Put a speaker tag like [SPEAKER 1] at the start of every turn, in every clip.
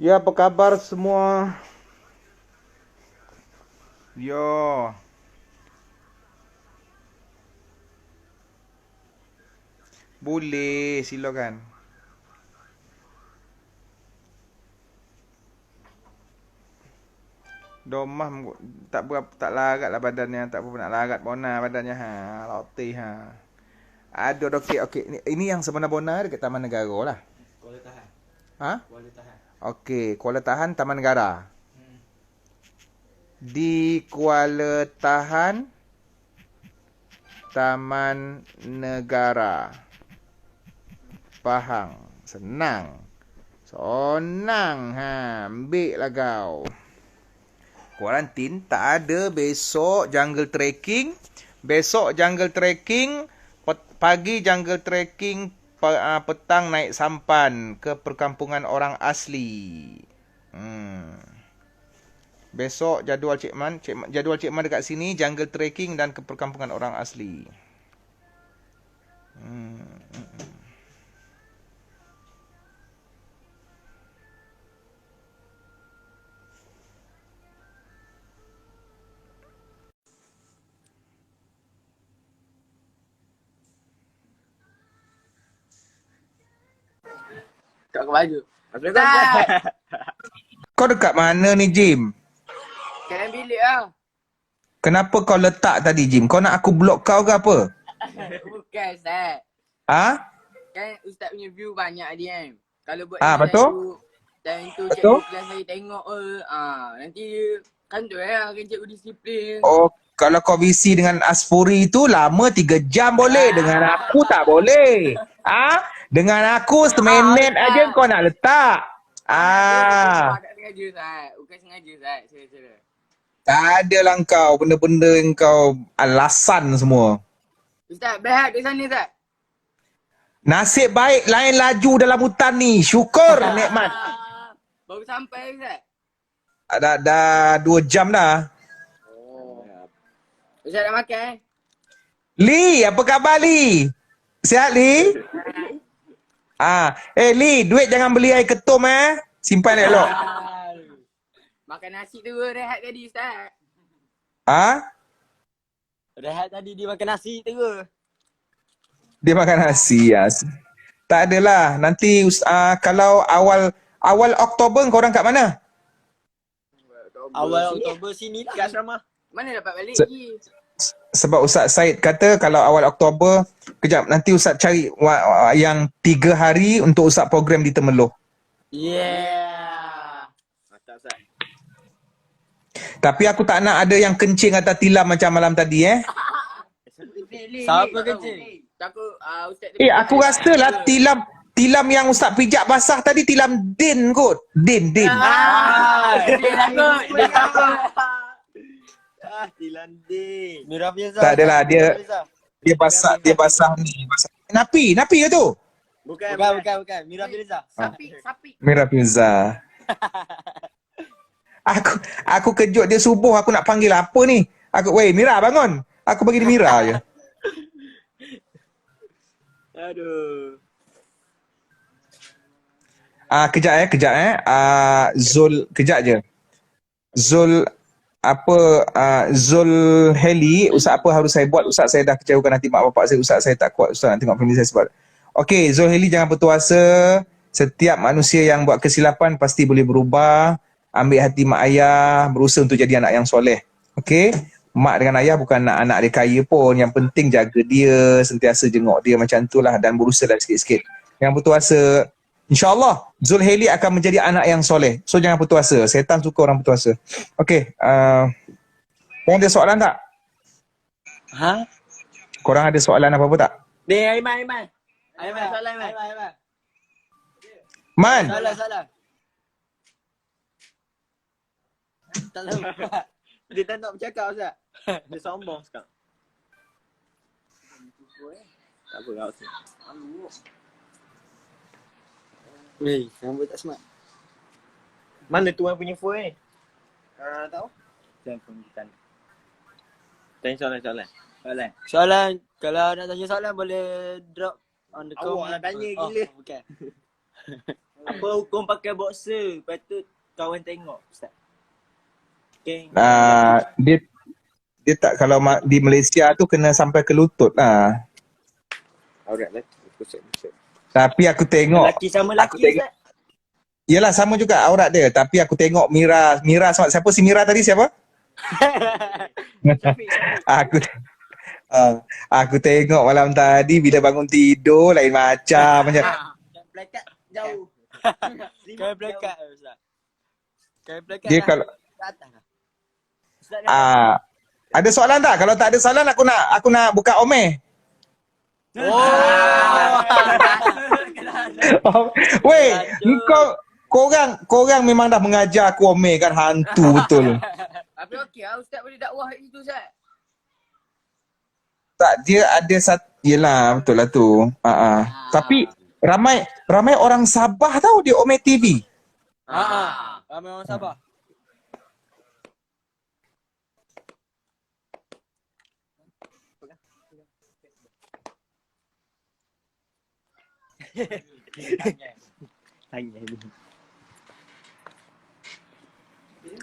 [SPEAKER 1] Ya, apa kabar semua? Yo, boleh silakan. Domah tak berapa tak larat lah badannya, tak berapa nak larat bona badannya ha, lotih ha. Aduh, okey okey. Ini yang sebenar bona dekat Taman Negara lah.
[SPEAKER 2] Kuala Tahan.
[SPEAKER 1] Ha?
[SPEAKER 2] Kuala Tahan.
[SPEAKER 1] Okey, Kuala Tahan Taman Negara. Di Kuala Tahan Taman Negara. Pahang. Senang. Sonang ha, ambil lah kau. Kuarantin tak ada besok jungle trekking. Besok jungle trekking, pagi jungle trekking, petang naik sampan ke perkampungan orang asli. Besok jadual Cik Man, jadual Cik Man dekat sini jungle trekking dan ke perkampungan orang asli.
[SPEAKER 2] Tak pakai baju.
[SPEAKER 3] Ustaz!
[SPEAKER 1] Kau dekat mana ni, Jim?
[SPEAKER 3] Dalam bilik lah.
[SPEAKER 1] Kenapa kau letak tadi, Jim? Kau nak aku block kau ke apa?
[SPEAKER 3] Bukan Ustaz.
[SPEAKER 1] Ha?
[SPEAKER 3] Kan Ustaz punya view banyak dia kan. Kalau buat
[SPEAKER 1] Betul?
[SPEAKER 3] time tu
[SPEAKER 1] Betul?
[SPEAKER 3] cikgu kelas saya tengok nanti dia kan tu lah kan cikgu disiplin.
[SPEAKER 1] Oh, kalau kau visi dengan Aspuri tu lama 3 jam boleh. Dengan aku tak boleh. Dengan aku seminit aja kau nak letak.
[SPEAKER 3] Tak sengaja Ustaz. Bukan sengaja Ustaz. Saya.
[SPEAKER 1] Tak ada lah kau. Benda-benda yang kau alasan semua.
[SPEAKER 3] Ustaz, berehat di sana Ustaz.
[SPEAKER 1] Nasib baik lain laju dalam hutan ni. Syukur nikmat.
[SPEAKER 3] Baru sampai Ustaz.
[SPEAKER 1] Dah 2 jam dah.
[SPEAKER 3] Ustaz dah makan
[SPEAKER 1] Lee, apa khabar Lee? Sihat Lee? Lee, duit jangan beli air ketum Simpan elok.
[SPEAKER 3] Makan nasi tu rehat tadi Ustaz.
[SPEAKER 2] Rehat tadi dia makan nasi tu ke?
[SPEAKER 1] Dia makan nasi ya. Tak adalah. Nanti kalau awal Oktober korang kat mana?
[SPEAKER 2] Awal Oktober sini kat asrama.
[SPEAKER 3] Mana dapat balik lagi?
[SPEAKER 1] Sebab Ustaz Said kata kalau awal Oktober, kejap nanti Ustaz cari yang 3 hari untuk Ustaz program di Temeloh.
[SPEAKER 2] Yeah. Mantap Ustaz.
[SPEAKER 1] Tapi aku tak nak ada yang kencing atau tilam macam malam tadi
[SPEAKER 2] Siapa kencing?
[SPEAKER 3] Takut Ustaz
[SPEAKER 1] aku rasa lah tilam yang Ustaz pijak basah tadi tilam Din kot. Din.
[SPEAKER 3] Dia takut.
[SPEAKER 2] Tilanding. Mira Fiza.
[SPEAKER 1] Tak adalah dia basah ni. Napi ke tu?
[SPEAKER 2] Bukan. Mira Fiza.
[SPEAKER 3] Sapi.
[SPEAKER 1] Mira Pizza. Aku kejut dia subuh aku nak panggil apa ni? Weh Mira bangun. Aku bagi dia Mira je.
[SPEAKER 2] Aduh.
[SPEAKER 1] Kejap Zul, kejap je. Zul Heli, Ustaz apa harus saya buat? Ustaz saya dah kecewakan nanti mak bapak saya. Ustaz saya tak kuat. Ustaz nak tengok family saya sebab. Okey, Zul Heli jangan bertuasa. Setiap manusia yang buat kesilapan pasti boleh berubah. Ambil hati mak ayah, berusaha untuk jadi anak yang soleh. Okey? Mak dengan ayah bukan anak dia kaya pun. Yang penting jaga dia, sentiasa jenguk dia macam tu lah dan berusaha lah sikit-sikit. Yang bertuasa, InsyaAllah Zulheli akan menjadi anak yang soleh. So jangan bertuasa. Setan suka orang bertuasa. Okey. Korang ada soalan tak? Korang ada soalan apa-apa tak?
[SPEAKER 2] Ni Aiman. Soalan.
[SPEAKER 1] Man.
[SPEAKER 2] Soalan. Tak tahu. Dia tak nak bercakap Ustaz. Dia sombong sekarang. Tak apa kau Ustaz. Weh, rambut tak smart. Mana tuan punya phone ni? Tahu? Telefon kita. Tanya soalan. Kalau nak tanya soalan boleh drop on the comment.
[SPEAKER 3] Awak nak tanya gila.
[SPEAKER 2] Bukan. Apa hukum pakai boxer? Lepas tu kawan tengok Ustaz. Okay.
[SPEAKER 1] Dia tak, kalau di Malaysia tu kena sampai ke lutut lah.
[SPEAKER 2] Aurat lelaki. Kusut.
[SPEAKER 1] Tapi aku tengok,
[SPEAKER 2] Lelaki sama
[SPEAKER 1] aku
[SPEAKER 2] lelaki
[SPEAKER 1] tengok,
[SPEAKER 2] Ustaz.
[SPEAKER 1] yelah sama juga aurat dia. Tapi aku tengok Mira siapa si Mira tadi siapa?
[SPEAKER 2] Syafiq.
[SPEAKER 1] Aku aku tengok malam tadi bila bangun tidur lain macam.
[SPEAKER 2] Yang pelekat jauh.
[SPEAKER 3] Kau pelekat Ustaz. Kau pelekat
[SPEAKER 1] Dia
[SPEAKER 3] lah.
[SPEAKER 1] kalau
[SPEAKER 3] Ke atas lah.
[SPEAKER 2] Ustaz dah
[SPEAKER 1] ada soalan tak? Kalau tak ada soalan aku nak buka Omeh. Weh, korang memang dah mengajar aku Omeh kan, hantu betul.
[SPEAKER 3] Tapi okey lah Ustaz boleh dakwah kat situ Ustaz.
[SPEAKER 1] Tak, dia ada satu, yelah betul lah tu. Tapi ramai orang Sabah tahu dia Omeh TV.
[SPEAKER 3] Ramai orang Sabah.
[SPEAKER 2] tanya ni.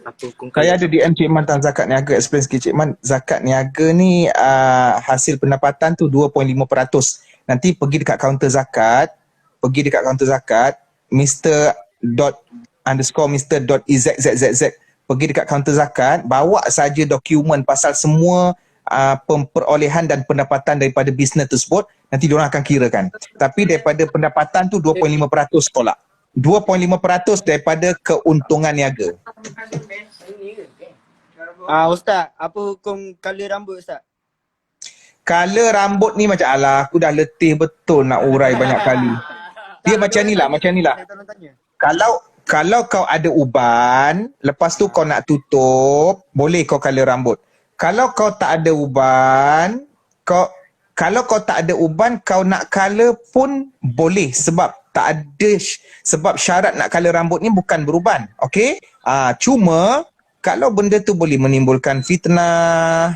[SPEAKER 2] Apa hukum
[SPEAKER 1] Saya ada DM Cik Man tentang zakat niaga. Explain sikit Cik Man. Zakat niaga ni hasil pendapatan tu 2.5%. Nanti pergi dekat kaunter zakat. Mr._Mr.EZZZZ. Pergi dekat kaunter zakat. Bawa saja dokumen pasal semua perolehan dan pendapatan daripada bisnes tersebut. Nanti diorang akan kirakan. Tapi daripada pendapatan tu 2.5% tolak. 2.5% daripada keuntungan niaga.
[SPEAKER 2] Ustaz, apa hukum color rambut Ustaz?
[SPEAKER 1] Color rambut ni macam alah aku dah letih betul nak urai banyak kali. Dia macam ni lah.
[SPEAKER 2] Saya tolong tanya.
[SPEAKER 1] Kalau kau ada uban, lepas tu kau nak tutup, boleh kau color rambut. Kalau kau tak ada uban, kau nak color pun boleh sebab tak ada sebab syarat nak color rambut ni bukan beruban. Okey? Cuma kalau benda tu boleh menimbulkan fitnah,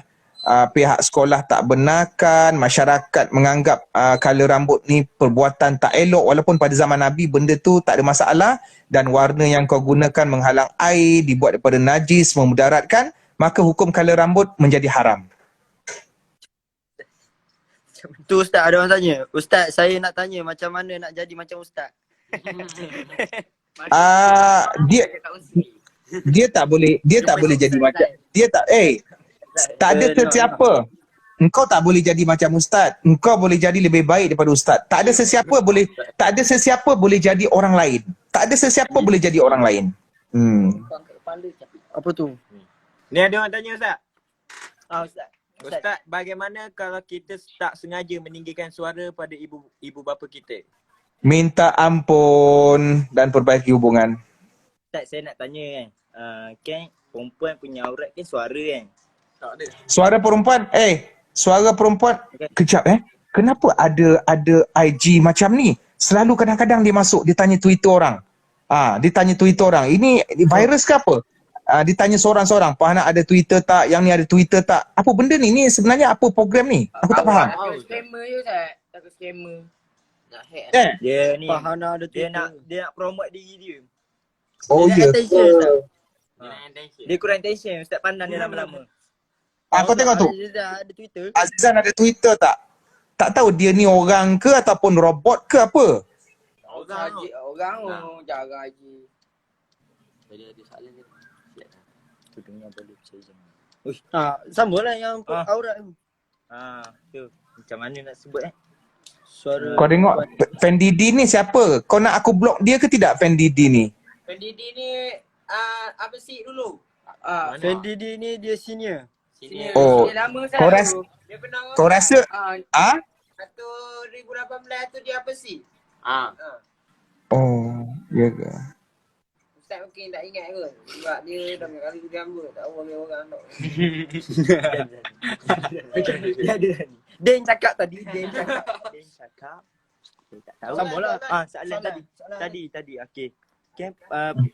[SPEAKER 1] pihak sekolah tak benarkan, masyarakat menganggap color rambut ni perbuatan tak elok, walaupun pada zaman Nabi benda tu tak ada masalah dan warna yang kau gunakan menghalang air, dibuat daripada najis, memudaratkan, maka hukum color rambut menjadi haram.
[SPEAKER 2] Tu Ustaz, ada orang tanya. Ustaz, saya nak tanya macam mana nak jadi macam Ustaz?
[SPEAKER 1] Dia tak boleh jadi macam tak ada sesiapa. Engkau tak boleh jadi macam ustaz. Engkau boleh jadi lebih baik daripada ustaz. Tak ada sesiapa boleh jadi orang lain. Tak ada sesiapa boleh jadi orang lain.
[SPEAKER 2] Apa tu?
[SPEAKER 4] Ni ada orang tanya Ustaz.
[SPEAKER 2] Ustaz.
[SPEAKER 4] Ustaz, bagaimana kalau kita tak sengaja meninggikan suara pada ibu bapa kita?
[SPEAKER 1] Minta ampun dan perbaiki hubungan.
[SPEAKER 2] Ustaz, saya nak tanya kan. Kan perempuan punya aurat kan suara kan?
[SPEAKER 4] Tak ada.
[SPEAKER 1] Suara perempuan kejap kenapa ada IG macam ni? Selalu kadang-kadang dia masuk, dia tanya Twitter orang. Ini virus ke apa? Ditanya seorang-seorang, Pak Hana ada Twitter tak? Yang ni ada Twitter tak? Apa benda ni? Ni sebenarnya apa program ni? Aku tak faham.
[SPEAKER 3] Takut scammer je Ustaz. Takut scammer. Nak hack.
[SPEAKER 2] Dia ni
[SPEAKER 4] Fahana ada
[SPEAKER 2] dia nak promote diri dia.
[SPEAKER 1] Oh
[SPEAKER 2] Dia
[SPEAKER 1] ya.
[SPEAKER 2] nak attention, Ustaz.
[SPEAKER 3] Dia
[SPEAKER 2] Dia kurang attention, Ustaz pandang dia lama-lama.
[SPEAKER 1] Kau tengok tu.
[SPEAKER 2] Dia dah ada Twitter.
[SPEAKER 1] Azizan ada Twitter tak? Tak tahu dia ni orang ke ataupun robot ke apa?
[SPEAKER 3] Orang jarang haji. Jadi ada soalan dia.
[SPEAKER 2] Tudungnya boleh percaya jangan. Sambunglah yang aurat tu. Tu. Macam mana nak sebut Suara
[SPEAKER 1] Kau tengok Fan Didi ni siapa? Kau nak aku block dia ke tidak Fan Didi ni?
[SPEAKER 3] Pendidi ni apa sih dulu?
[SPEAKER 2] Fan Didi ni dia senior.
[SPEAKER 1] Oh,
[SPEAKER 3] Dia lama
[SPEAKER 1] kau
[SPEAKER 3] Ustaz.
[SPEAKER 1] rasa-
[SPEAKER 3] Dia pernah
[SPEAKER 1] Kau rasa
[SPEAKER 3] 2018 tu dia apa sih?
[SPEAKER 1] Oh, ya ke?
[SPEAKER 3] Ustaz mungkin tak ingat kot. Sebab dia dah kali dia rambut. Tak tahu ambil orang tak.
[SPEAKER 2] Dia ada ni. Din cakap tadi, Din cakap. Saya tak tahu. Sambunglah. Soalan tadi. Okey. Kan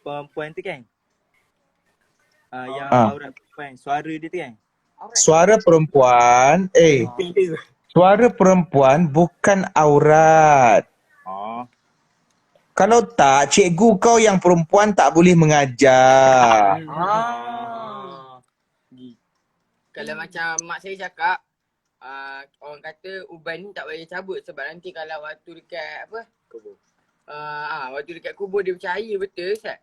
[SPEAKER 2] perempuan tu kan? Yang aurat perempuan, suara dia tu kan?
[SPEAKER 1] Suara perempuan, suara perempuan bukan aurat. Kalau tak, cikgu kau yang perempuan tak boleh mengajar.
[SPEAKER 5] Kalau macam mak saya cakap, orang kata uban ni tak boleh cabut sebab nanti kalau waktu dekat apa?
[SPEAKER 4] Kubur.
[SPEAKER 5] Waktu dekat kubur dia bercahaya, betul Ustaz?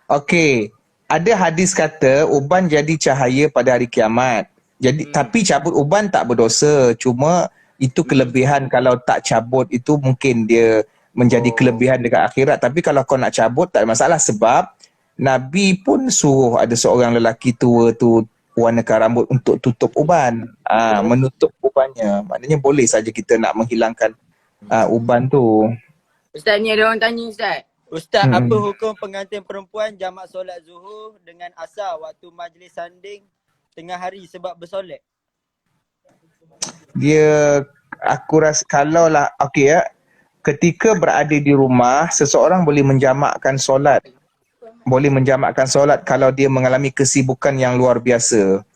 [SPEAKER 1] Okey, ada hadis kata uban jadi cahaya pada hari kiamat. Jadi tapi cabut uban tak berdosa. Cuma itu kelebihan kalau tak cabut itu mungkin dia menjadi kelebihan dekat akhirat. Tapi kalau kau nak cabut tak ada masalah sebab Nabi pun suruh ada seorang lelaki tua tu warnakan rambut untuk tutup uban. Menutup ubannya. Maknanya boleh saja kita nak menghilangkan uban tu.
[SPEAKER 5] Ustaz, ni ada orang tanya Ustaz.
[SPEAKER 2] Ustaz, apa hukum pengantin perempuan jamak solat zuhur dengan asar waktu majlis sanding tengah hari sebab bersolek?
[SPEAKER 1] Dia, aku rasa kalau lah, okey ya, ketika berada di rumah, seseorang boleh menjamakkan solat. Boleh menjamakkan solat kalau dia mengalami kesibukan yang luar biasa.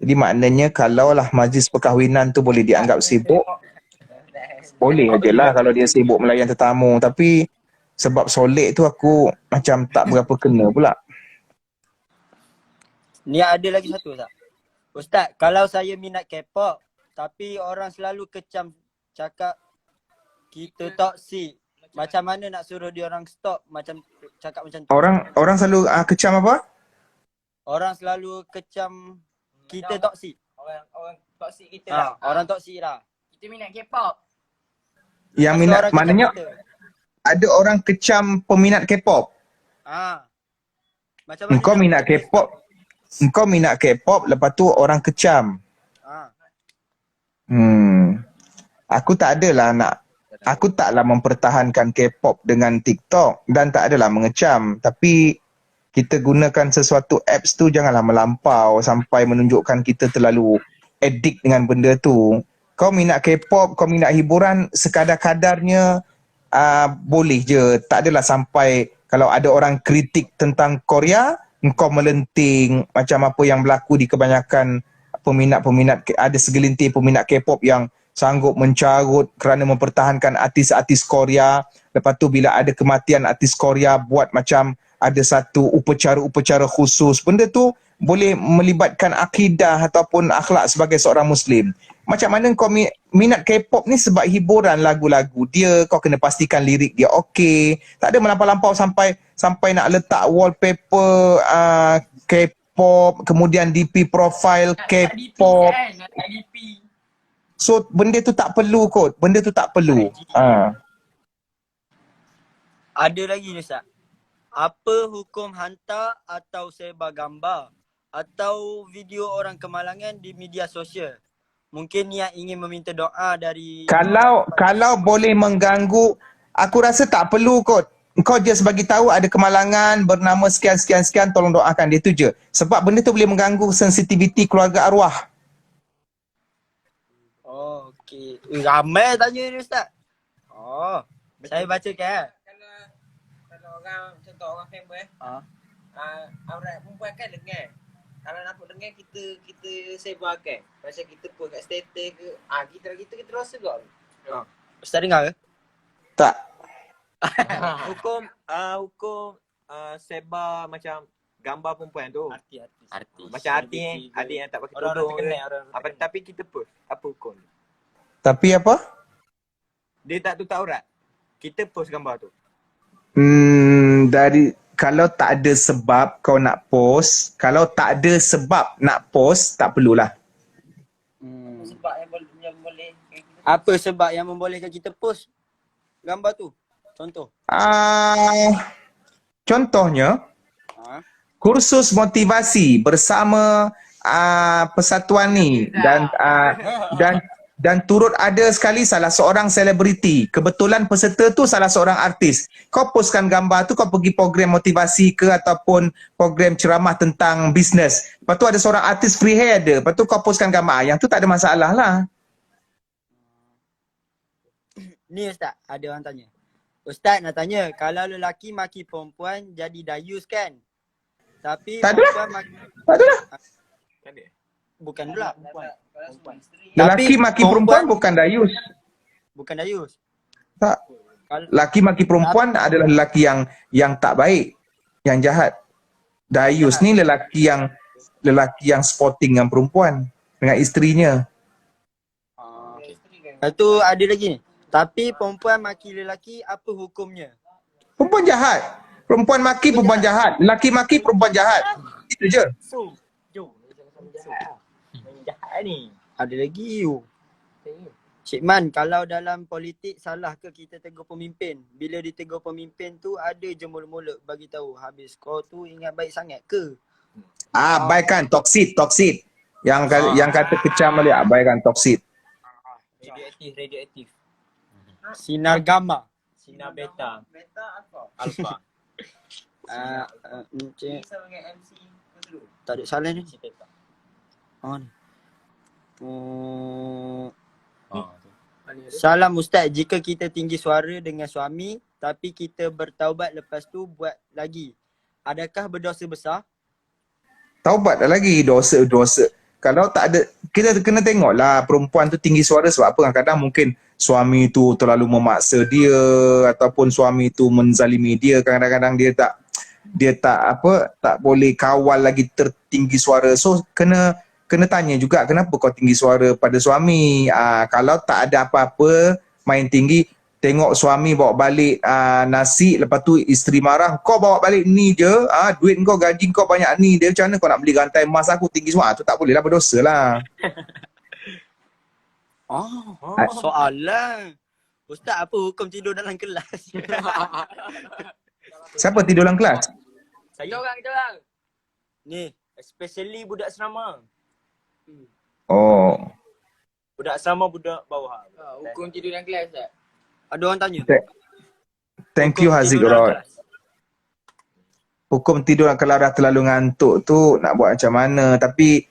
[SPEAKER 1] Jadi maknanya kalaulah majlis perkahwinan tu boleh dianggap sibuk, boleh je lah kalau dia sibuk melayan tetamu. Tapi sebab solek tu aku macam tak berapa kena pula.
[SPEAKER 2] Ni ada lagi satu Ustaz. Ustaz, kalau saya minat K-pop tapi orang selalu kecam cakap kita toksik, macam mana nak suruh dia orang stop macam cakap macam tu?
[SPEAKER 1] Orang selalu kecam apa?
[SPEAKER 2] Orang selalu kecam kita toksik.
[SPEAKER 5] Orang toksik kita lah.
[SPEAKER 2] Orang toksik lah.
[SPEAKER 5] Kita minat K-pop.
[SPEAKER 1] Yang minat,
[SPEAKER 2] Orang kecam
[SPEAKER 1] maknanya
[SPEAKER 2] kita.
[SPEAKER 1] ada orang kecam peminat K-pop.
[SPEAKER 2] Macam mana
[SPEAKER 1] Engkau
[SPEAKER 2] nak-
[SPEAKER 1] minat K-pop, engkau minat K-pop, lepas tu orang kecam. Aku taklah mempertahankan K-pop dengan TikTok dan tak adalah mengecam. Tapi kita gunakan sesuatu apps tu janganlah melampau sampai menunjukkan kita terlalu addict dengan benda tu. Kau minat K-pop, kau minat hiburan sekadar-kadarnya, boleh je. Tak adalah sampai kalau ada orang kritik tentang Korea, engkau melenting macam apa yang berlaku di kebanyakan peminat-peminat, ada segelintir peminat K-pop yang sanggup mencarut kerana mempertahankan artis-artis Korea. Lepas tu bila ada kematian artis Korea, buat macam ada satu upacara-upacara khusus. Benda tu boleh melibatkan akidah ataupun akhlak sebagai seorang Muslim. Macam mana kau minat K-pop ni sebab hiburan lagu-lagu dia, kau kena pastikan lirik dia okey. Tak ada melampau-lampau sampai nak letak wallpaper K-pop, kemudian DP profile K-pop.
[SPEAKER 5] Nak DP.
[SPEAKER 1] So benda tu tak perlu kot. Benda tu tak perlu.
[SPEAKER 2] Ada lagi ni Ustaz. Apa hukum hantar atau sebar gambar atau video orang kemalangan di media sosial? Mungkin yang ingin meminta doa dari...
[SPEAKER 1] Kalau boleh mengganggu, aku rasa tak perlu kot. Kau just bagi tahu ada kemalangan bernama sekian, tolong doakan dia tu je. Sebab benda tu boleh mengganggu sensitiviti keluarga arwah.
[SPEAKER 2] Oh, okey. Ramai tanya ni Ustaz. Saya baca kan.
[SPEAKER 3] Kalau orang, contoh orang famous, aurat perempuan kan lengan. Kalau nampak lengan kita sebarkan. Macam kita post kat status ke, kita rasa juga.
[SPEAKER 2] Ustaz dengar ke?
[SPEAKER 1] Tak.
[SPEAKER 4] Hukum sebar macam gambar perempuan tu.
[SPEAKER 2] Artis.
[SPEAKER 4] Macam artis yang tak pakai tudung. Tapi kita post. Apa hukum dia?
[SPEAKER 1] Tapi apa?
[SPEAKER 4] Dia tak tutup aurat. Kita post gambar tu.
[SPEAKER 1] Kalau tak ada sebab kau nak post, kalau tak ada sebab nak post, tak perlulah.
[SPEAKER 3] Sebab yang boleh
[SPEAKER 2] Apa sebab yang membolehkan kita post gambar tu? Contoh.
[SPEAKER 1] Contohnya, kursus motivasi bersama persatuan ni dan turut ada sekali salah seorang selebriti. Kebetulan peserta tu salah seorang artis. Kau postkan gambar tu, kau pergi program motivasi ke ataupun program ceramah tentang bisnes. Lepas tu ada seorang artis free hair ada. Lepas tu kau postkan gambar. Yang tu tak ada masalah lah.
[SPEAKER 2] Ni Ustaz, ada orang tanya. Ustaz nak tanya, kalau lelaki maki perempuan jadi dayus kan? Tapi
[SPEAKER 1] Tak ada lah.
[SPEAKER 2] perempuan maki...
[SPEAKER 1] Tak ada lah.
[SPEAKER 2] Bukan pula.
[SPEAKER 1] Lelaki
[SPEAKER 2] Tapi
[SPEAKER 1] maki perempuan bukan dayus.
[SPEAKER 2] Bukan dayus.
[SPEAKER 1] Tak. Laki maki perempuan adalah lelaki yang tak baik, yang jahat. Dayus ni lelaki yang sporting dengan perempuan, dengan isterinya.
[SPEAKER 2] Lepas tu ada lagi ni. Tapi perempuan maki lelaki, apa hukumnya?
[SPEAKER 1] Perempuan jahat. Perempuan maki perempuan jahat. Lelaki maki perempuan jahat. Itu je.
[SPEAKER 4] So, jom. Jahat ni.
[SPEAKER 2] Ada lagi you. Cik Man, kalau dalam politik salah ke kita tegur pemimpin? Bila ditegur pemimpin tu ada je mulut-mulut bagi tahu habis kau tu ingat baik sangat ke?
[SPEAKER 1] Abaikan toksit. Yang kata kecam balik, abaikan toksit.
[SPEAKER 4] Radioaktif.
[SPEAKER 2] Sinar gamma.
[SPEAKER 4] Sinar beta.
[SPEAKER 3] Beta apa?
[SPEAKER 4] Alpha.
[SPEAKER 2] Cik,
[SPEAKER 3] Sama dengan MC dulu.
[SPEAKER 2] tak ada salah ni.
[SPEAKER 4] Beta.
[SPEAKER 2] Oh ni. Salam Ustaz, jika kita tinggi suara dengan suami tapi kita bertaubat lepas tu buat lagi, adakah berdosa besar?
[SPEAKER 1] Taubat dah lagi, dosa. Kalau tak ada, kita kena tengoklah perempuan tu tinggi suara sebab apa. Kadang-kadang mungkin suami tu terlalu memaksa dia ataupun suami tu menzalimi dia. Kadang-kadang dia tak boleh kawal lagi tertinggi suara. So kena tanya juga kenapa kau tinggi suara pada suami. Kalau tak ada apa-apa main tinggi, tengok suami bawa balik nasi, lepas tu isteri marah, kau bawa balik ni je, duit kau, gaji kau banyak ni, dia macam mana kau nak beli rantai emas aku tinggi suara, tu tak boleh lah, berdosa lah.
[SPEAKER 2] Soalan. Ustaz, apa hukum tidur dalam kelas?
[SPEAKER 1] Siapa tidur dalam kelas?
[SPEAKER 4] Kita orang.
[SPEAKER 2] Ni,
[SPEAKER 4] Especially budak asrama.
[SPEAKER 1] Oh,
[SPEAKER 4] Budak asrama, budak bawah.
[SPEAKER 5] Hukum tidur dalam kelas tak?
[SPEAKER 2] ada orang tanya.
[SPEAKER 1] thank you Haziq Rod. Hukum tidur kalau dah terlalu ngantuk tu nak buat macam mana, tapi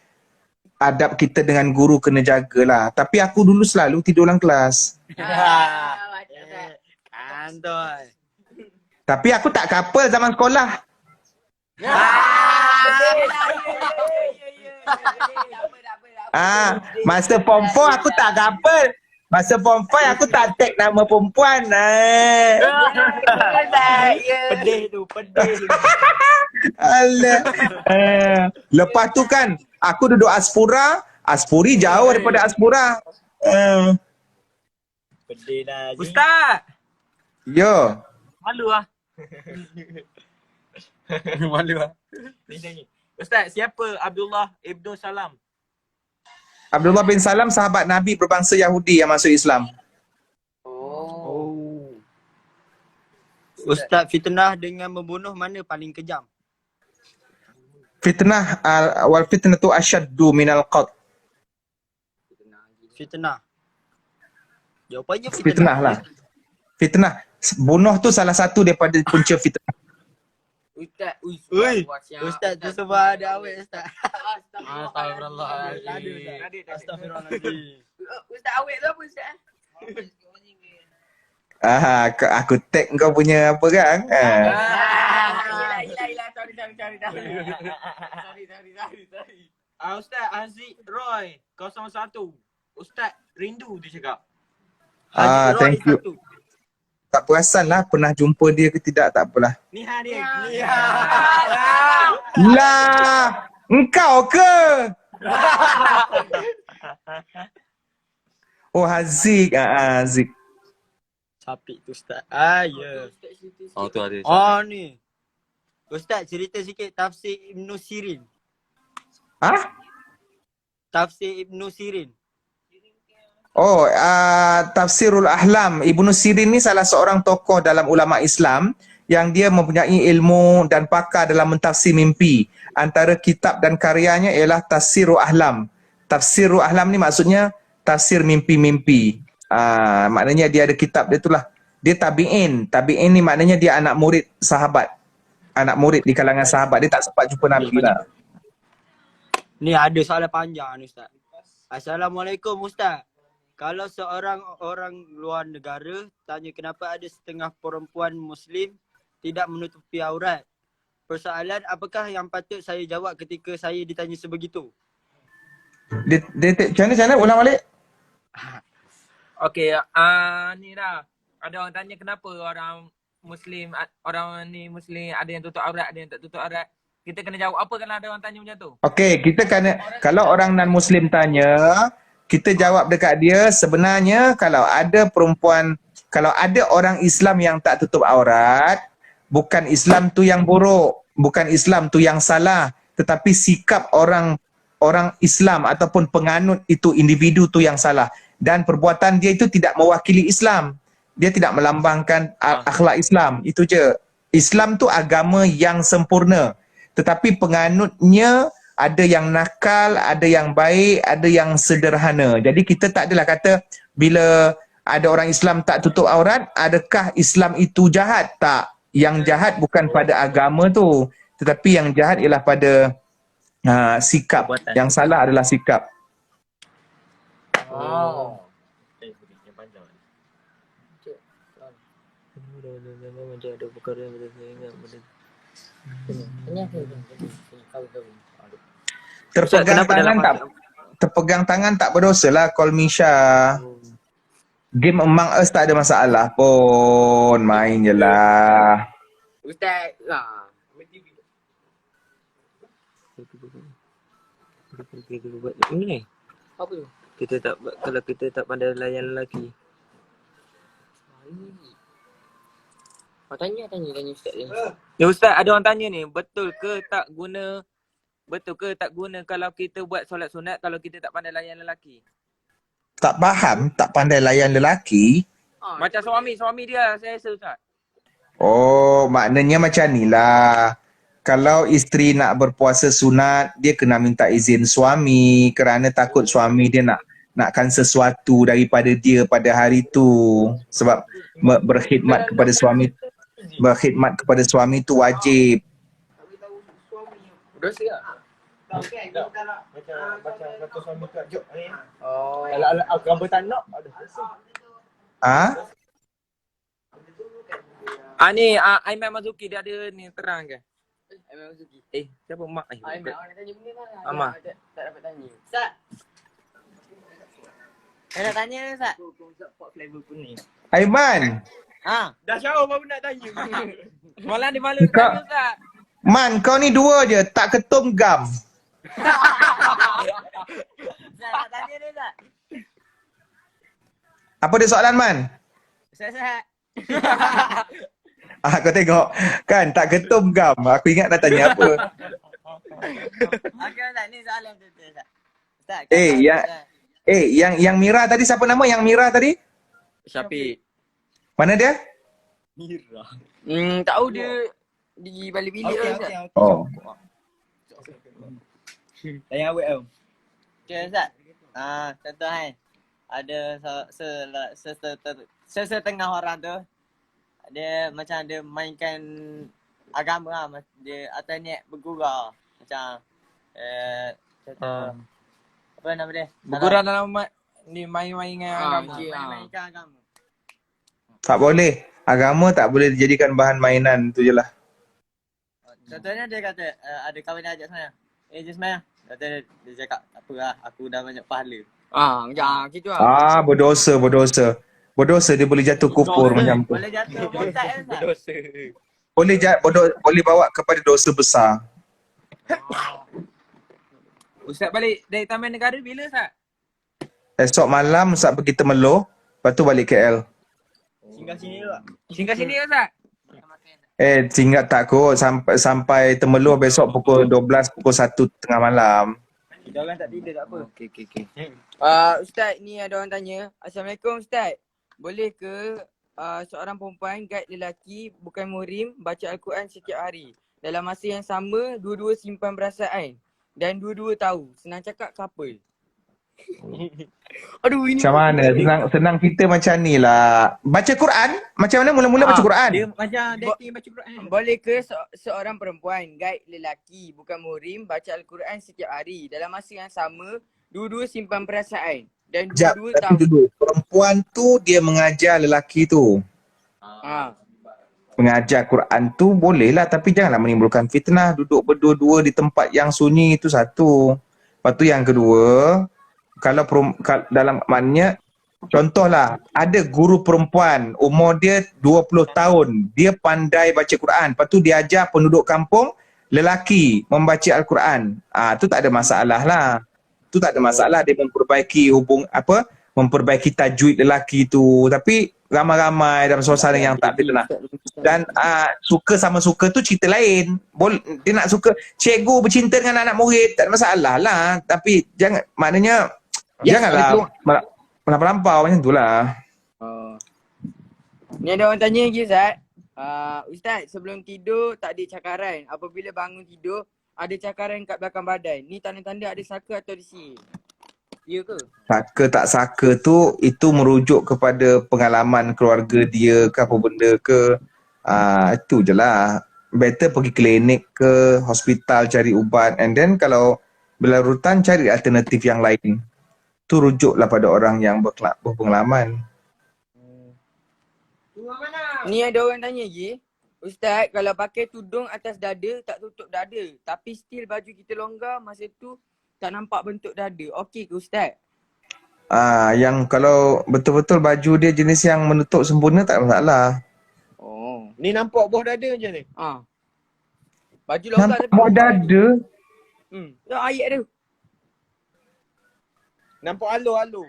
[SPEAKER 1] adab kita dengan guru kena jagalah. Tapi aku dulu selalu tidur dalam kelas.
[SPEAKER 5] Macam tak?
[SPEAKER 2] Kantoi.
[SPEAKER 1] Tapi aku tak couple zaman sekolah. Masa form 4 aku tak couple. Masa form 5 aku tak tag nama perempuan.
[SPEAKER 2] Pedih tu, pedih.
[SPEAKER 1] Alah. Lepas tu kan aku duduk Aspura, Aspuri jauh daripada Aspura.
[SPEAKER 4] Pedih dah.
[SPEAKER 6] Ustaz,
[SPEAKER 1] Yo.
[SPEAKER 6] malu lah. Malu lah. Ni. Ustaz, siapa Abdullah Ibnu Salam?
[SPEAKER 1] Abdullah bin Salam sahabat Nabi berbangsa Yahudi yang masuk Islam.
[SPEAKER 2] Ustaz, fitnah dengan membunuh mana paling kejam?
[SPEAKER 1] Fitnah wal fitnatu asyaddu minal qatl.
[SPEAKER 2] Fitnah. Jawapannya
[SPEAKER 1] Fitnah lah. Fitnah. Bunuh tu salah satu daripada punca fitnah.
[SPEAKER 5] Ustaz,
[SPEAKER 2] Ustaz tu sebab ada awet Ustaz.
[SPEAKER 6] Astagfirullahaladzim.
[SPEAKER 2] Astagfirullahaladzim.
[SPEAKER 5] Ustaz awet tu apa Ustaz?
[SPEAKER 1] Aku tag kau punya apa kan?
[SPEAKER 5] Hilang. Sorry.
[SPEAKER 6] Ustaz Haziq Roy 01. Ustaz rindu dia cakap.
[SPEAKER 2] Haji Roy
[SPEAKER 1] Thank you.
[SPEAKER 2] satu.
[SPEAKER 1] Tak perasan lah pernah jumpa dia ke tidak, tak apalah.
[SPEAKER 6] Ni dia.
[SPEAKER 1] Lah, engkau ke? Oh Haziq, Haziq.
[SPEAKER 2] Sapik tu Ustaz. Ya.
[SPEAKER 7] Oh tu ada.
[SPEAKER 2] Oh ni. Ustaz, cerita sikit tafsir Ibnu Sirin. Tafsir Ibnu Sirin.
[SPEAKER 1] Oh, Tafsirul Ahlam. Ibnu Sirin ni salah seorang tokoh dalam ulama Islam yang dia mempunyai ilmu dan pakar dalam mentafsir mimpi. Antara kitab dan karyanya ialah Tafsirul Ahlam. Tafsirul Ahlam ni maksudnya tafsir mimpi-mimpi. Maknanya dia ada kitab dia itulah. Dia tabi'in. Tabi'in ni maknanya dia anak murid sahabat. Anak murid di kalangan sahabat. Dia tak sempat jumpa Nabi lah.
[SPEAKER 2] Ni ada soalan panjang ni Ustaz. Assalamualaikum Ustaz. Kalau seorang orang luar negara tanya kenapa ada setengah perempuan Muslim tidak menutupi aurat. Persoalan apakah yang patut saya jawab ketika saya ditanya sebegitu?
[SPEAKER 1] Macam mana? Ulang balik.
[SPEAKER 6] Okey, ni dah.
[SPEAKER 4] ada orang tanya kenapa orang Muslim, orang ni Muslim ada yang tutup aurat, ada yang tak tutup aurat. Kita kena jawab apa kalau ada orang tanya macam tu?
[SPEAKER 1] Okey, kita kena, kalau orang non-Muslim tanya, kita jawab dekat dia, sebenarnya kalau ada perempuan, kalau ada orang Islam yang tak tutup aurat, bukan Islam tu yang buruk, bukan Islam tu yang salah, tetapi sikap orang Islam ataupun penganut itu, individu tu yang salah. Dan perbuatan dia itu tidak mewakili Islam. Dia tidak melambangkan akhlak Islam. Itu je. Islam tu agama yang sempurna. Tetapi penganutnya ada yang nakal, ada yang baik, ada yang sederhana. Jadi kita tak adalah kata bila ada orang Islam tak tutup aurat, adakah Islam itu jahat? Tak. Yang jahat bukan pada agama tu, tetapi yang jahat ialah pada sikap. Yang salah adalah sikap.
[SPEAKER 5] Oh.
[SPEAKER 4] Ada perkara yang saya ingat benda.
[SPEAKER 5] Ini apa? Kau.
[SPEAKER 1] Terpegang tangan tak berdosa lah, call Misha. Game Among Us tak ada masalah pun, main je lah.
[SPEAKER 5] Ustaz lah.
[SPEAKER 4] Ini ni.
[SPEAKER 5] Apa tu?
[SPEAKER 4] Kalau kita tak pandai layan lelaki.
[SPEAKER 5] Tanya Ustaz ni.
[SPEAKER 4] Ya Ustaz, ada orang tanya ni, betul ke tak guna kalau kita buat solat sunat kalau kita tak pandai layan lelaki?
[SPEAKER 1] Tak faham, tak pandai layan lelaki.
[SPEAKER 4] Macam suami dia saya rasa Ustaz.
[SPEAKER 1] Oh, maknanya macam ni lah. Kalau isteri nak berpuasa sunat, dia kena minta izin suami kerana takut suami dia nakkan sesuatu daripada dia pada hari tu. Sebab berkhidmat kepada suami tu wajib.
[SPEAKER 5] Dosa lah.
[SPEAKER 6] Macam kata suami kat jok ni.
[SPEAKER 5] Oh.
[SPEAKER 6] Kalau gambar tak nak, ada.
[SPEAKER 4] Ni Aiman Mazuki dia ada ni terang ke?
[SPEAKER 5] Aiman Mazuki.
[SPEAKER 4] Siapa mak?
[SPEAKER 5] Aiman orang nak tanya benda lah.
[SPEAKER 4] Amah.
[SPEAKER 5] Tak dapat tanya. Ustaz. Saya nak tanya Ustaz.
[SPEAKER 4] Flavor kuning.
[SPEAKER 1] Aiman,
[SPEAKER 6] Dah jauh baru nak tanya.
[SPEAKER 4] Malah dia malu tanya Ustaz.
[SPEAKER 1] Man, kau ni dua je, tak ketum gam.
[SPEAKER 5] Ustaz nak tanya dia Ustaz.
[SPEAKER 1] Apa dia soalan, Man?
[SPEAKER 5] Ustaz.
[SPEAKER 1] Kau tengok, kan tak ketum gam. Aku ingat nak tanya apa.
[SPEAKER 5] Okey Ustaz, ni soalan betul Ustaz. Ustaz.
[SPEAKER 1] Yang Mira tadi siapa nama yang Mira tadi?
[SPEAKER 4] Syafiq.
[SPEAKER 1] Mana dia?
[SPEAKER 5] Tahu dia di balik bilik lah Ustaz.
[SPEAKER 1] Oh.
[SPEAKER 2] Yang awet tau.
[SPEAKER 5] Okey Ustaz. Contoh kan. Ada setengah orang tu dia macam dia mainkan agama lah. Dia atas niat bergurau. Macam contoh apa nama dia?
[SPEAKER 4] Bergurau dalam ni main-main dengan agama.
[SPEAKER 5] Mainkan agama.
[SPEAKER 1] Tak boleh. Agama tak boleh dijadikan bahan mainan, tu je lah.
[SPEAKER 5] Contohnya dia kata ada kawan dia ajak semayang. Jom semayang. Kata dia cakap tak apa lah, aku dah banyak pahala. Macam gitu lah.
[SPEAKER 1] Berdosa. Berdosa dia boleh jatuh kufur macam tu.
[SPEAKER 5] Boleh jatuh murtad kan Ustaz?
[SPEAKER 1] Boleh bawa kepada dosa besar.
[SPEAKER 4] Ustaz balik dari Taman Negara bila Ustaz?
[SPEAKER 1] Esok malam Ustaz pergi Temeloh, lepas tu balik KL.
[SPEAKER 2] Singgah sini dulu tak?
[SPEAKER 4] Singgah sini Ustaz?
[SPEAKER 1] Singgah tak kot, sampai Temeloh besok pukul 12, pukul 1 tengah malam.
[SPEAKER 2] Kita orang tak tidur tak apa.
[SPEAKER 4] Okey.
[SPEAKER 5] Ustaz, ni ada orang tanya. Assalamualaikum Ustaz. Boleh ke seorang perempuan guide lelaki bukan muhrim baca Al-Quran setiap hari? Dalam masa yang sama, dua-dua simpan perasaan. Dan dua-dua tahu. Senang cakap couple. Aduh ini
[SPEAKER 1] Macam mana? Senang kita macam ni lah. Baca Quran? Macam mana mula-mula baca Quran?
[SPEAKER 6] Dia macam dating baca Quran.
[SPEAKER 5] Boleh ke seorang perempuan guide lelaki bukan muhrim baca Al-Quran setiap hari? Dalam masa yang sama, dua-dua simpan perasaan. Dan
[SPEAKER 1] Sekejap,
[SPEAKER 5] dua-dua
[SPEAKER 1] tapi
[SPEAKER 5] tahu.
[SPEAKER 1] dulu. Perempuan tu dia mengajar lelaki tu. Mengajar Quran tu boleh lah, tapi janganlah menimbulkan fitnah. Duduk berdua-dua di tempat yang sunyi itu satu. Lepas tu yang kedua, kalau dalam maknanya Contohlah, ada guru perempuan, umur dia 20 tahun. Dia pandai baca Quran. Lepas tu dia ajar penduduk kampung, lelaki membaca Al-Quran. Tu tak ada masalah lah. Tu tak ada masalah dia memperbaiki memperbaiki tajwid lelaki tu. Tapi ramai-ramai dalam suasana yang tak tenang. Dan suka sama suka tu cerita lain. Dia nak suka cikgu bercinta dengan anak murid, tak ada masalah lah. Tapi jangan, maknanya janganlah melampau macam tu lah.
[SPEAKER 5] Ni ada orang tanya lagi Ustaz. Ustaz, sebelum tidur tak ada cakaran. Apabila bangun tidur, ada cakaran kat belakang badan. Ni tanda-tanda ada saka atau disihir? Ya ke?
[SPEAKER 1] Saka tak saka tu, itu merujuk kepada pengalaman keluarga dia ke apa benda ke. Itu je lah. Better pergi klinik ke hospital cari ubat, and then kalau berlarutan cari alternatif yang lain. Tu rujuklah pada orang yang berpengalaman.
[SPEAKER 5] Ni ada orang tanya lagi. Ustaz, kalau pakai tudung atas dada tak tutup dada, tapi still baju kita longgar, masa tu tak nampak bentuk dada. Okey ke Ustaz?
[SPEAKER 1] Yang kalau betul-betul baju dia jenis yang menutup sempurna tak ada masalah.
[SPEAKER 5] Oh.
[SPEAKER 6] Ni nampak buah dada macam ni.
[SPEAKER 5] Baju longgar
[SPEAKER 1] Nampak
[SPEAKER 5] tapi
[SPEAKER 1] buah dada.
[SPEAKER 5] Tu ayat tu.
[SPEAKER 6] Nampak alo-alo.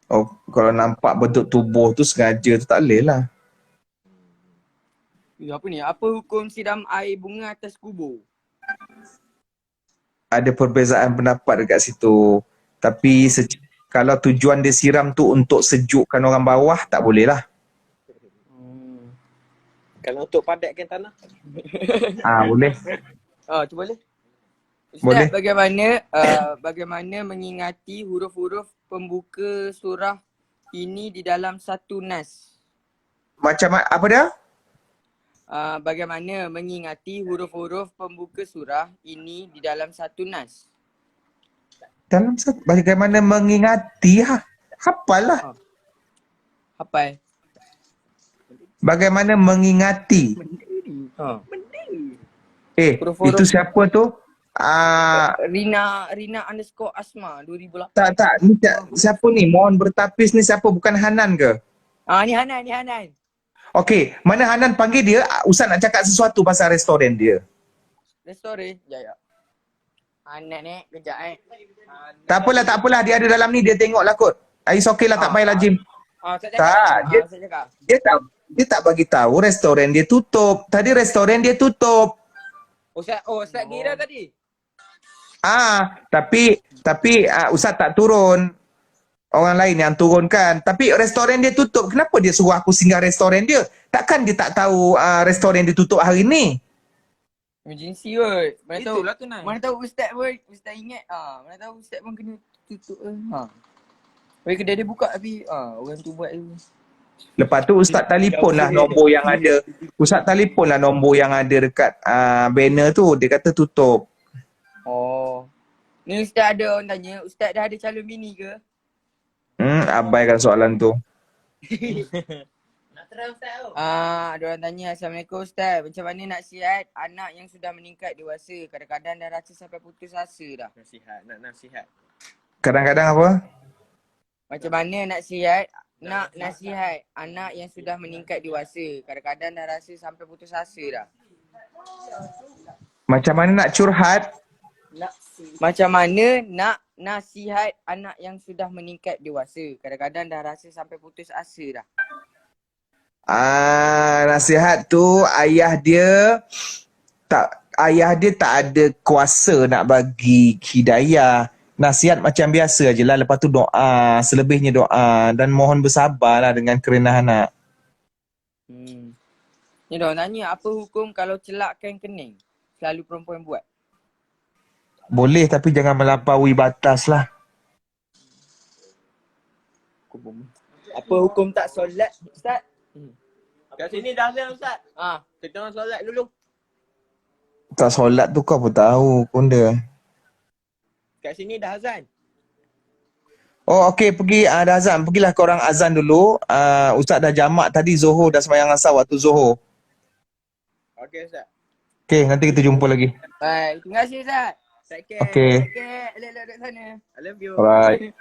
[SPEAKER 1] Oh, kalau nampak bentuk tubuh tu sengaja tu tak boleh lah.
[SPEAKER 5] Apa ni? Apa hukum siram air bunga atas kubur?
[SPEAKER 1] Ada perbezaan pendapat dekat situ. Tapi kalau tujuan dia siram tu untuk sejukkan orang bawah, tak boleh lah.
[SPEAKER 6] Kalau untuk padatkan tanah.
[SPEAKER 1] Boleh.
[SPEAKER 5] Cuba boleh. Ustaz,
[SPEAKER 1] Boleh.
[SPEAKER 5] bagaimana mengingati huruf-huruf pembuka surah ini di dalam satu nas?
[SPEAKER 1] Macam apa dia?
[SPEAKER 5] Bagaimana mengingati huruf-huruf pembuka surah ini di dalam satu nas?
[SPEAKER 1] Bagaimana mengingati? Hafal lah.
[SPEAKER 5] Hafal.
[SPEAKER 1] Bagaimana mengingati?
[SPEAKER 5] Huruf-huruf.
[SPEAKER 1] Itu siapa tu?
[SPEAKER 5] Rina _Asma 2008.
[SPEAKER 1] Tak. Ni siapa ni? Mohon bertapis ni siapa? Bukan Hanan ke?
[SPEAKER 5] Ni Hanan.
[SPEAKER 1] Okey, mana Hanan panggil dia, Ustaz nak cakap sesuatu pasal restoran dia.
[SPEAKER 5] Restoran. Ya. Hanan kejap
[SPEAKER 1] Tak apalah, dia ada dalam ni, dia tengok lah kot. It's okay lah, tak payahlah Jim.
[SPEAKER 5] Saya cakap.
[SPEAKER 1] Dia tak bagi tahu restoran dia tutup. Tadi restoran dia tutup.
[SPEAKER 5] Ustaz kira tadi.
[SPEAKER 1] Tapi Ustaz tak turun. Orang lain yang turunkan. Tapi restoran dia tutup. Kenapa dia suruh aku singgah restoran dia? Takkan dia tak tahu restoran dia tutup hari ni?
[SPEAKER 5] Emergency kot.
[SPEAKER 4] Itulah tu Nan.
[SPEAKER 5] Mana tahu Ustaz pun, Ustaz ingat. Mana tahu Ustaz pun kena tutup. Bagi kedai dia buka tapi orang tu buat tu.
[SPEAKER 1] Lepas tu Ustaz telefonlah nombor yang ada. Ustaz telefonlah nombor yang ada dekat banner tu. Dia kata tutup.
[SPEAKER 5] Ni Ustaz ada orang tanya, Ustaz dah ada calon bini ke?
[SPEAKER 1] Abaikan soalan tu.
[SPEAKER 3] Nak try Ustaz tu.
[SPEAKER 5] Ada orang tanya, Assalamualaikum Ustaz. Macam mana nak sihat anak yang sudah meningkat dewasa? Kadang-kadang dah rasa sampai putus asa dah.
[SPEAKER 6] Nasihat.
[SPEAKER 1] Kadang-kadang apa?
[SPEAKER 5] Macam mana nak sihat nasihat anak yang sudah meningkat dewasa? Kadang-kadang dah rasa sampai putus asa dah.
[SPEAKER 1] Macam mana nak curhat?
[SPEAKER 5] Macam mana nak nasihat anak yang sudah meningkat dewasa? Kadang-kadang dah rasa sampai putus asa dah.
[SPEAKER 1] Nasihat tu ayah dia tak ada kuasa nak bagi hidayah. Nasihat macam biasa je lah. Lepas tu doa, selebihnya doa dan mohon bersabarlah dengan kerenah anak.
[SPEAKER 5] Ni dah orang tanya, apa hukum kalau celak kain kening? Selalu perempuan buat.
[SPEAKER 1] Boleh tapi jangan melampaui batas lah.
[SPEAKER 6] Apa hukum tak solat Ustaz? Kat sini dah azan Ustaz. Kita orang solat dulu.
[SPEAKER 1] Tak solat tu kau pun tahu benda.
[SPEAKER 6] Kat sini dah azan.
[SPEAKER 1] Oh okey, pergi dah azan. Pergilah korang azan dulu. Ustaz dah jamak tadi Zohor, dah sembahyang asar waktu Zohor.
[SPEAKER 6] Okey Ustaz.
[SPEAKER 1] Okey, nanti kita jumpa lagi.
[SPEAKER 5] Baik, terima kasih Ustaz. Take care.
[SPEAKER 1] Okay.
[SPEAKER 5] Take care. Elok-elok duduk sana.
[SPEAKER 6] I love you.
[SPEAKER 1] Alright.